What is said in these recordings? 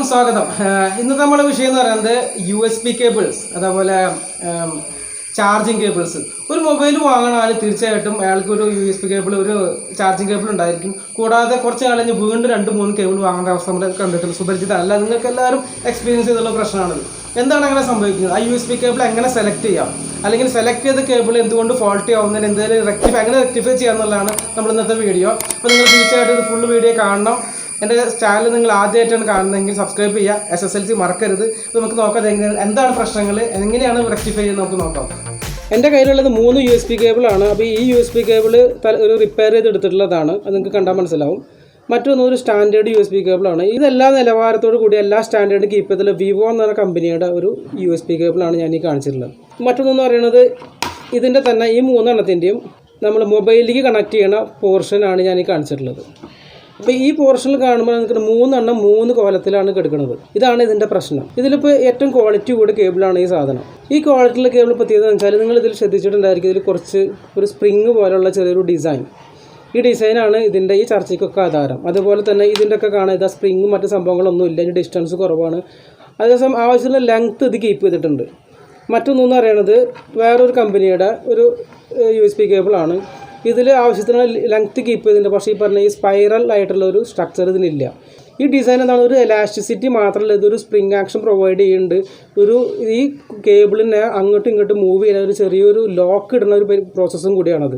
സ്വാഗതം. ഇന്നത്തെ നമ്മുടെ വിഷയം എന്ന് പറയുന്നത് USB കേബിൾസ്, അതേപോലെ ചാർജിങ് കേബിൾസ്. ഒരു മൊബൈൽ വാങ്ങണാൽ തീർച്ചയായിട്ടും അയാൾക്ക് ഒരു USB കേബിൾ, ഒരു ചാർജിങ് കേബിൾ ഉണ്ടായിരിക്കും. കൂടാതെ കുറച്ച് കാലം വീണ്ടും 2-3 കേബിൾ വാങ്ങേണ്ട അവസ്ഥ നമ്മൾ കണ്ടിട്ടുണ്ട്. സുപരിചിതമല്ല, നിങ്ങൾക്ക് എല്ലാവരും എക്സ്പീരിയൻസ് ചെയ്തുള്ള പ്രശ്നമാണത്. എന്താണ് അങ്ങനെ സംഭവിക്കുന്നത്? ആ USB കേബിൾ എങ്ങനെ സെലക്ട് ചെയ്യാം, അല്ലെങ്കിൽ സെലക്ട് ചെയ്ത കേബിൾ എന്തുകൊണ്ട് ഫോൾട്ടി ആവുന്നതിന് എന്തെങ്കിലും എങ്ങനെ റെക്ടിഫൈ ചെയ്യാന്നുള്ളതാണ് നമ്മൾ ഇന്നത്തെ വീഡിയോ. അപ്പോൾ നിങ്ങൾ തീർച്ചയായിട്ടും ഇത് ഫുൾ വീഡിയോ കാണണം. എൻ്റെ ചാനൽ നിങ്ങൾ ആദ്യമായിട്ടാണ് കാണുന്നതെങ്കിൽ സബ്സ്ക്രൈബ് ചെയ്യുക, SSLC മറക്കരുത്. അപ്പോൾ നമുക്ക് നോക്കാം എന്താണ് പ്രശ്നങ്ങൾ, എങ്ങനെയാണ് റെക്ടിഫൈ ചെയ്യുന്നത് നമുക്ക് നോക്കാം. എൻ്റെ കയ്യിലുള്ളത് 3 USB കേബിളാണ്. അപ്പോൾ ഈ USB കേബിൾ ഒരു റിപ്പയർ ചെയ്തെടുത്തിട്ടുള്ളതാണ്, അത് നിങ്ങൾക്ക് കണ്ടാൽ മനസ്സിലാവും. മറ്റൊന്നൊരു സ്റ്റാൻഡേർഡ് USB കേബിളാണ്. ഇതെല്ലാ നിലവാരത്തോടു കൂടി എല്ലാ സ്റ്റാൻഡേർഡ് കീപ്പ് ചെയ്തിട്ടുള്ള വിവോ എന്ന കമ്പനിയുടെ ഒരു USB കേബിളാണ് ഞാൻ ഈ കാണിച്ചിട്ടുള്ളത്. മറ്റൊന്നെന്ന് പറയുന്നത് ഇതിൻ്റെ തന്നെ ഈ 3 എണ്ണത്തിൻ്റെയും നമ്മൾ മൊബൈലിലേക്ക് കണക്ട് ചെയ്യണ പോർഷനാണ് ഞാൻ ഈ കാണിച്ചിട്ടുള്ളത്. അപ്പോൾ ഈ പോർഷനിൽ കാണുമ്പോൾ നിങ്ങൾക്ക് 3 എണ്ണം 3 കോലത്തിലാണ് കിടക്കുന്നത്. ഇതാണ് ഇതിൻ്റെ പ്രശ്നം. ഇതിലിപ്പോൾ ഏറ്റവും ക്വാളിറ്റി കൂടി കേബിളാണ് ഈ സാധനം. ഈ ക്വാളിറ്റിയുള്ള കേബിൾ പ്രത്യേകത എന്ന് വെച്ചാൽ നിങ്ങൾ ഇതിൽ ശ്രദ്ധിച്ചിട്ടുണ്ടായിരിക്കും, ഇതിൽ കുറച്ച് ഒരു സ്പ്രിങ് പോലുള്ള ചെറിയൊരു ഡിസൈൻ. ഈ ഡിസൈനാണ് ഇതിൻ്റെ ഈ ചർച്ചയ്ക്കൊക്കെ ആധാരം. അതുപോലെ തന്നെ ഇതിൻ്റെയൊക്കെ കാണാൻ ഇതാ സ്പ്രിങ്ങും മറ്റു സംഭവങ്ങളൊന്നും ഇല്ല, ഇതിൻ്റെ ഡിസ്റ്റൻസ് കുറവാണ്. അതേസമയം ആവശ്യമുള്ള ലെങ്ത്ത് ഇത് കീപ്പ് ചെയ്തിട്ടുണ്ട്. മറ്റൊന്നെന്ന് പറയുന്നത് വേറൊരു കമ്പനിയുടെ ഒരു USB കേബിളാണ്. ഇതിൽ ആവശ്യത്തിന് ലെങ്ത്ത് കീപ്പ് ചെയ്തിട്ടുണ്ട്, പക്ഷേ ഈ പറഞ്ഞ ഈ സ്പൈറൽ ആയിട്ടുള്ള ഒരു സ്ട്രക്ചർ ഇതിലില്ല. ഈ ഡിസൈൻ എന്താണ്, ഒരു എലാസ്റ്റിസിറ്റി മാത്രമല്ല, ഇതൊരു സ്പ്രിങ് ആക്ഷൻ പ്രൊവൈഡ് ചെയ്യുന്നുണ്ട്. ഈ കേബിളിനെ അങ്ങോട്ടും ഇങ്ങോട്ടും മൂവ് ചെയ്യുന്ന ഒരു ചെറിയൊരു ലോക്ക് ഇടുന്ന ഒരു പ്രോസസ്സും കൂടിയാണത്.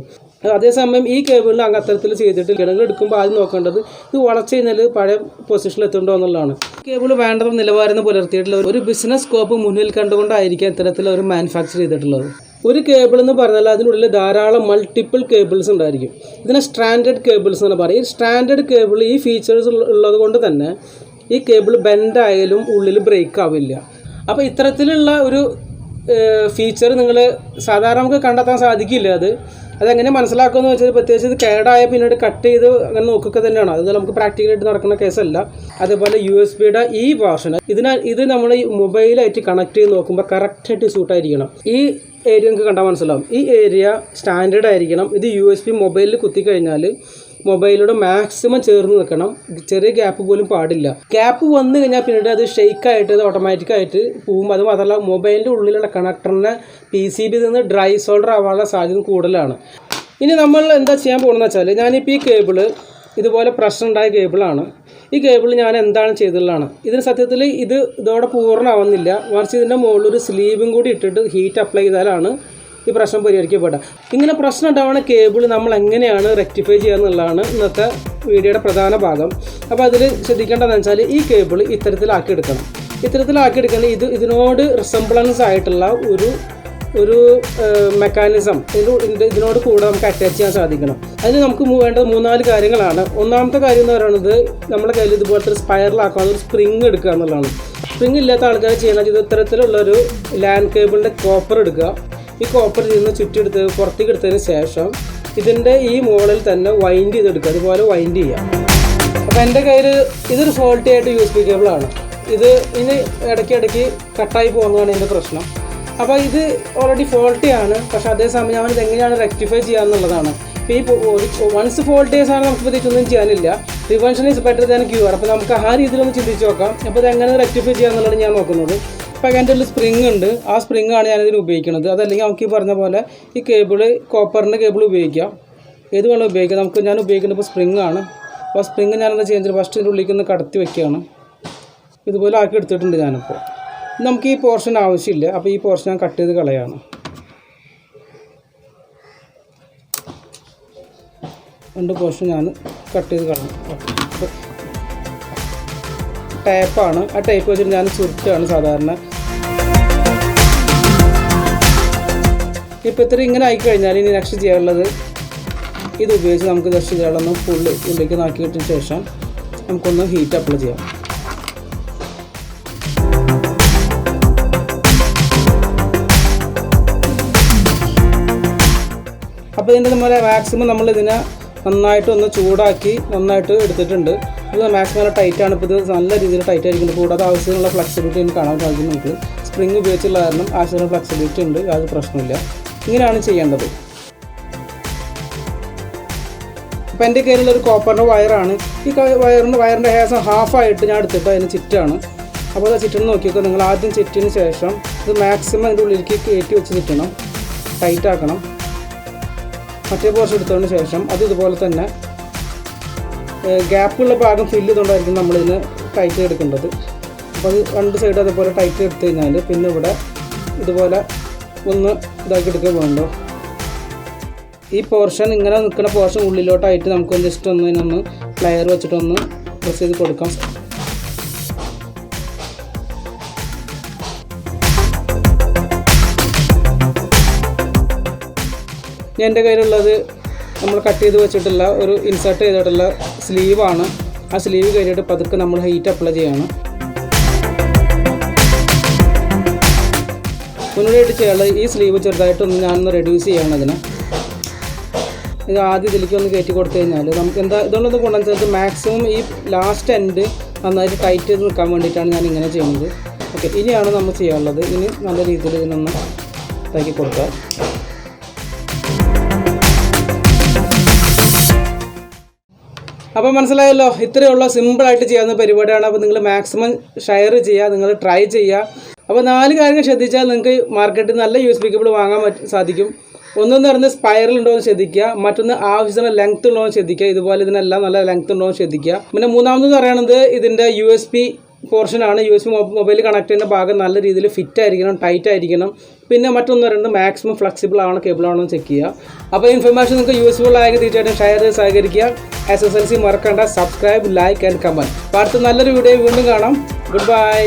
അതേസമയം ഈ കേബിളിൽ അത്തരത്തിൽ ചെയ്തിട്ട് നിങ്ങൾ എടുക്കുമ്പോൾ ആദ്യം നോക്കേണ്ടത് ഇത് വളച്ച് കഴിഞ്ഞാൽ പഴയ പൊസിഷനിൽ എത്തുന്നുണ്ടോ എന്നുള്ളതാണ്. കേബിൾ വേണ്ടത് നിലവാരം പുലർത്തിയിട്ടുള്ള ഒരു ബിസിനസ് സ്കോപ്പ് മുന്നിൽ കണ്ടുകൊണ്ടായിരിക്കും ഇത്തരത്തിലുള്ള ഒരു മാനുഫാക്ചർ ചെയ്തിട്ടുള്ളത്. ഒരു കേബിൾ എന്ന് പറഞ്ഞാൽ അതിനുള്ളിൽ ധാരാളം മൾട്ടിപ്പിൾ കേബിൾസ് ഉണ്ടായിരിക്കും. ഇതിനെ സ്റ്റാൻഡേർഡ് കേബിൾസ് എന്ന് പറയും. ഈ സ്റ്റാൻഡേർഡ് കേബിൾ ഈ ഫീച്ചേഴ്സ് ഉള്ളത് കൊണ്ട് തന്നെ ഈ കേബിൾ ബെൻഡായാലും ഉള്ളിൽ ബ്രേക്ക് ആവില്ല. അപ്പോൾ ഇത്തരത്തിലുള്ള ഒരു ഫീച്ചർ നിങ്ങൾ സാധാരണ നമുക്ക് കണ്ടെത്താൻ സാധിക്കില്ല. അതെങ്ങനെ മനസ്സിലാക്കുമെന്ന് വെച്ചാൽ പ്രത്യേകിച്ച് ഇത് കേടായ പിന്നീട് കട്ട് ചെയ്ത് അങ്ങനെ നോക്കുക തന്നെയാണ്. അത് നമുക്ക് പ്രാക്ടിക്കലായിട്ട് നടക്കുന്ന കേസല്ല. അതേപോലെ USB-യുടെ ഈ വേർഷൻ ഇത് നമ്മൾ ഈ മൊബൈലായിട്ട് കണക്ട് ചെയ്ത് നോക്കുമ്പോൾ കറക്റ്റായിട്ട് സൂട്ടായിരിക്കണം. ഈ ഏരിയ നിങ്ങൾക്ക് കണ്ടാൽ മനസ്സിലാവും. ഈ ഏരിയ സ്റ്റാൻഡേർഡ് ആയിരിക്കണം. ഇത് USB മൊബൈലിൽ കുത്തിക്കഴിഞ്ഞാൽ മൊബൈലിലൂടെ മാക്സിമം ചേർന്ന് നിൽക്കണം. ചെറിയ ഗ്യാപ്പ് പോലും പാടില്ല. ഗ്യാപ്പ് വന്നു കഴിഞ്ഞാൽ പിന്നീട് അത് ഷെയ്ക്കായിട്ട് അത് ഓട്ടോമാറ്റിക്കായിട്ട് പോവും. അത് മാത്രമല്ല മൊബൈലിൻ്റെ ഉള്ളിലുള്ള കണക്ടറിനെ PCB നിന്ന് ഡ്രൈ സോൾഡർ ആവാനുള്ള സാധ്യത കൂടുതലാണ്. ഇനി നമ്മൾ എന്താ ചെയ്യാൻ പോകുന്നതെന്ന് വെച്ചാൽ, ഞാനിപ്പോൾ ഈ കേബിള് ഇതുപോലെ പ്രശ്നം ഉണ്ടായ കേബിളാണ്. ഈ കേബിൾ ഞാൻ എന്താണ് ചെയ്തിട്ടുള്ളതാണ്. ഇതിന് സത്യത്തിൽ ഇതോടെ പൂർണ്ണമാവുന്നില്ല, മറിച്ച് ഇതിൻ്റെ മുകളിൽ ഒരു സ്ലീവും കൂടി ഇട്ടിട്ട് ഹീറ്റ് അപ്ലൈ ചെയ്താലാണ് ഈ പ്രശ്നം പരിഹരിക്കപ്പെടുക. ഇങ്ങനെ പ്രശ്നം ഉണ്ടാവുന്ന കേബിൾ നമ്മൾ എങ്ങനെയാണ് റെക്ടിഫൈ ചെയ്യുക എന്നുള്ളതാണ് ഇന്നത്തെ വീഡിയോയുടെ പ്രധാന ഭാഗം. അപ്പോൾ അതിൽ ശ്രദ്ധിക്കേണ്ടതെന്ന് വെച്ചാൽ ഈ കേബിൾ ഇത്തരത്തിലാക്കിയെടുക്കണം. ഇതിനോട് റിസംബ്ലൻസ് ആയിട്ടുള്ള ഒരു മെക്കാനിസം ഇതിനോട് കൂടെ നമുക്ക് അറ്റാച്ച് ചെയ്യാൻ സാധിക്കണം. അതിന് നമുക്ക് വേണ്ടത് 3-4 കാര്യങ്ങളാണ്. ഒന്നാമത്തെ കാര്യം എന്ന് പറയുന്നത് നമ്മുടെ കയ്യിൽ ഇതുപോലത്തെ ഒരു സ്പൈറലാക്കാതെ ഒരു സ്പ്രിങ് എടുക്കുക എന്നുള്ളതാണ്. സ്പ്രിങ് ഇല്ലാത്ത ആൾക്കാർ ചെയ്യുന്നത് ഇത്തരത്തിലുള്ളൊരു ലാൻഡ് കേബിളിൻ്റെ കോപ്പർ എടുക്കുക. ഈ കോപ്പർ നിന്ന് ചുറ്റിയെടുത്ത് പുറത്തേക്ക് എടുത്തതിന് ശേഷം ഇതിൻ്റെ ഈ മുകളിൽ തന്നെ വൈൻഡ് ചെയ്തെടുക്കുക. അതുപോലെ വൈൻഡ് ചെയ്യുക. അപ്പോൾ എൻ്റെ കയ്യിൽ ഇതൊരു ഫോൾട്ടി ആയിട്ട് USB കേബിളാണ്. ഇനി ഇടയ്ക്കിടയ്ക്ക് കട്ടായി പോകുന്നതാണ് എൻ്റെ പ്രശ്നം. അപ്പോൾ ഇത് ഓൾറെഡി ഫോൾട്ടിയാണ്. പക്ഷേ അതേസമയം ഞാനിത് എങ്ങനെയാണ് റെക്ടിഫൈ ചെയ്യാമെന്നുള്ളതാണ്. ഇപ്പോൾ ഈ വൺസ് ഫോൾട്ടേഴ്സ് ആണ് നമുക്ക് പ്രത്യേകിച്ചൊന്നും ചെയ്യാനില്ല. Prevention is better than cure. അപ്പോൾ നമുക്ക് ആ രീതിയിലൊന്ന് ചിന്തിച്ച് നോക്കാം. അപ്പോൾ ഇത് എങ്ങനെ റെക്ടിഫൈ ചെയ്യാമെന്നുള്ളത് ഞാൻ നോക്കുന്നത്. ഇപ്പോൾ എൻ്റെ ഒരു സ്പ്രിങ് ഉണ്ട്. ആ സ്പ്രിങ്ങാണ് ഞാനിതിന് ഉപയോഗിക്കുന്നത്. അതല്ലെങ്കിൽ നമുക്ക് ഈ പറഞ്ഞ പോലെ ഈ കേബിള് കോപ്പറിൻ്റെ കേബിൾ ഉപയോഗിക്കാം. ഏത് വേണം ഉപയോഗിക്കാം. ഞാൻ ഉപയോഗിക്കുന്നത് ഇപ്പോൾ സ്പ്രിങ് ആണ്. അപ്പോൾ സ്പ്രിങ് ഞാനെന്താ ചെയ്യുന്നത്, ഫസ്റ്റ് ഇതിൻ്റെ ഉള്ളിലേക്ക് ഒന്ന് കടത്തി വയ്ക്കുകയാണ്. ഇതുപോലെ ആക്കി എടുത്തിട്ടുണ്ട് ഞാനിപ്പോൾ. നമുക്ക് ഈ പോർഷൻ ആവശ്യമില്ല. അപ്പോൾ ഈ പോർഷൻ ഞാൻ കട്ട് ചെയ്ത് കളയാണ്. രണ്ട് പോർഷൻ ഞാൻ കട്ട് ചെയ്ത് കളയും. ടേപ്പാണ്. ആ ടേപ്പ് വെച്ചിട്ട് ഞാൻ ചുരുട്ടാണ് സാധാരണ. ഇപ്പോൾ ഇത്ര ഇങ്ങനെ ആയിക്കഴിഞ്ഞാൽ ഇനി നെക്സ്റ്റ് ചെയ്യാനുള്ളത് ഇത് ഉപയോഗിച്ച് നമുക്ക് ജസ്റ്റ് ചെയ്യാനുള്ളൊന്ന് ഫുള്ള് ഉള്ളിലേക്ക് നാക്കിയിട്ടതിന് ശേഷം നമുക്കൊന്ന് ഹീറ്റ് അപ്ലൈ ചെയ്യാം. അപ്പോൾ ഇതിൻ്റെ മാക്സിമം നമ്മളിതിനെ നന്നായിട്ടൊന്ന് ചൂടാക്കി നന്നായിട്ട് എടുത്തിട്ടുണ്ട്. ഇത് മാക്സിമം ടൈറ്റാണ്. ഇപ്പോൾ ഇത് നല്ല രീതിയിൽ ടൈറ്റ് ആയിരിക്കുന്നുണ്ട്. കൂടാതെ ആവശ്യമുള്ള ഫ്ലെക്സിബിലിറ്റി എനിക്ക് കാണാൻ സാധിക്കും. നമുക്ക് സ്പ്രിങ് ഉപയോഗിച്ചുള്ള കാരണം ആവശ്യമുള്ള ഫ്ലെക്സിബിലിറ്റി ഉണ്ട്, യാതൊരു പ്രശ്നമില്ല. ഇങ്ങനെയാണ് ചെയ്യേണ്ടത്. അപ്പോൾ എൻ്റെ കയ്യിലുള്ളൊരു കോപ്പറിൻ്റെ വയറാണ്. ഈ വയറിൻ്റെ ഏകദേശം ഹാഫായിട്ട് ഞാൻ എടുത്തിട്ട് അതിന് ചുറ്റാണ്. അപ്പോൾ അത് ചുറ്റണം നോക്കിക്കോ. നിങ്ങൾ ആദ്യം ചുറ്റിന് ശേഷം ഇത് മാക്സിമം അതിൻ്റെ ഉള്ളിലേക്ക് കയറ്റി വെച്ച് ചുറ്റണം, ടൈറ്റ് ആക്കണം. മറ്റേ പോർഷൻ എടുത്തതിന് ശേഷം അത് ഇതുപോലെ തന്നെ ഗ്യാപ്പുള്ള ഭാഗം ഫില്ല് ചെയ്തുകൊണ്ടായിരിക്കും നമ്മളിതിന് ടൈറ്റ് എടുക്കേണ്ടത്. അപ്പോൾ അത് രണ്ട് സൈഡ് അതേപോലെ ടൈറ്റ് എടുത്തു കഴിഞ്ഞാൽ പിന്നെ ഇവിടെ ഇതുപോലെ ഒന്ന് ഇതാക്കി എടുക്കുക വേണ്ടോ. ഈ പോർഷൻ ഇങ്ങനെ നിൽക്കുന്ന പോർഷൻ ഉള്ളിലോട്ടായിട്ട് നമുക്ക് ജസ്റ്റ് ഇതിനൊന്ന് പ്ലെയർ വെച്ചിട്ടൊന്ന് പ്രസ് ചെയ്ത് കൊടുക്കാം. ഇനി എൻ്റെ കയ്യിലുള്ളത് നമ്മൾ കട്ട് ചെയ്ത് വെച്ചിട്ടുള്ള ഒരു ഇൻസേർട്ട് ചെയ്തിട്ടുള്ള സ്ലീവാണ്. ആ സ്ലീവ് കഴിഞ്ഞിട്ട് പതുക്കെ നമ്മൾ ഹീറ്റ് അപ്ലൈ ചെയ്യണം. മുന്നോടിയായിട്ട് ചെയ്യാനുള്ളത് ഈ സ്ലീവ് ചെറുതായിട്ടൊന്ന് ഞാനൊന്ന് റെഡ്യൂസ് ചെയ്യണം. അതിന് ഇത് ആദ്യം ഇതിലേക്ക് ഒന്ന് കയറ്റി കൊടുത്തു കഴിഞ്ഞാൽ നമുക്ക് ഇതുകൊണ്ടൊന്ന് കൊണ്ടുവന്ന് വെച്ചാൽ മാക്സിമം ഈ ലാസ്റ്റ് എൻഡ് നന്നായിട്ട് ടൈറ്റ് ചെയ്ത് നിൽക്കാൻ വേണ്ടിയിട്ടാണ് ഞാൻ ഇങ്ങനെ ചെയ്യുന്നത്. ഓക്കെ, ഇനിയാണ് നമ്മൾ ചെയ്യാനുള്ളത്. ഇനി നല്ല രീതിയിൽ ഇതിനൊന്ന് ഇതാക്കി കൊടുക്കുക. അപ്പോൾ മനസ്സിലായല്ലോ, ഇത്രയുള്ള സിമ്പിളായിട്ട് ചെയ്യാവുന്ന പരിപാടിയാണ്. അപ്പോൾ നിങ്ങൾ മാക്സിമം ഷെയർ ചെയ്യുക, നിങ്ങൾ ട്രൈ ചെയ്യുക. അപ്പോൾ 4 കാര്യങ്ങൾ ശ്രദ്ധിച്ചാൽ നിങ്ങൾക്ക് മാർക്കറ്റിൽ നല്ല USB കേബിൾ വാങ്ങാൻ സാധിക്കും. ഒന്നെന്ന് പറഞ്ഞാൽ സ്പൈറൽ ഉണ്ടോ എന്ന് ശ്രദ്ധിക്കുക, മറ്റൊന്ന് ആവശ്യത്തിന് ലെങ്ത് ഉണ്ടോ എന്ന് ശ്രദ്ധിക്കുക, ഇതുപോലെ ഇതിനെല്ലാം നല്ല ലെങ്ത് ഉണ്ടോ എന്ന് ശ്രദ്ധിക്കുക. പിന്നെ മൂന്നാമത് പറയുന്നത് ഇതിൻ്റെ USB പോർഷനാണ്. USB മൊബൈൽ കണക്ട് ചെയ്യുന്ന ഭാഗം നല്ല രീതിയിൽ ഫിറ്റ് ആയിരിക്കണം, ടൈറ്റ് ആയിരിക്കണം. പിന്നെ മറ്റൊന്ന് പറയുന്നത് മാക്സിമം ഫ്ലെക്സിബിൾ ആണോ കേബിൾ ആണോ എന്ന് ചെക്ക് ചെയ്യുക. അപ്പോൾ ഇൻഫർമേഷൻ നിങ്ങൾക്ക് യൂസ്ഫുൾ ആയെങ്കിൽ തീർച്ചയായിട്ടും ഷെയർ ചെയ്ത് സഹകരിക്കുക. SSLC മറക്കണ്ട, സബ്സ്ക്രൈബ്, ലൈക്ക് ആൻഡ് കമൻറ്റ്. അപ്പോൾ അടുത്ത നല്ലൊരു വീഡിയോ വീണ്ടും കാണാം. Good bye.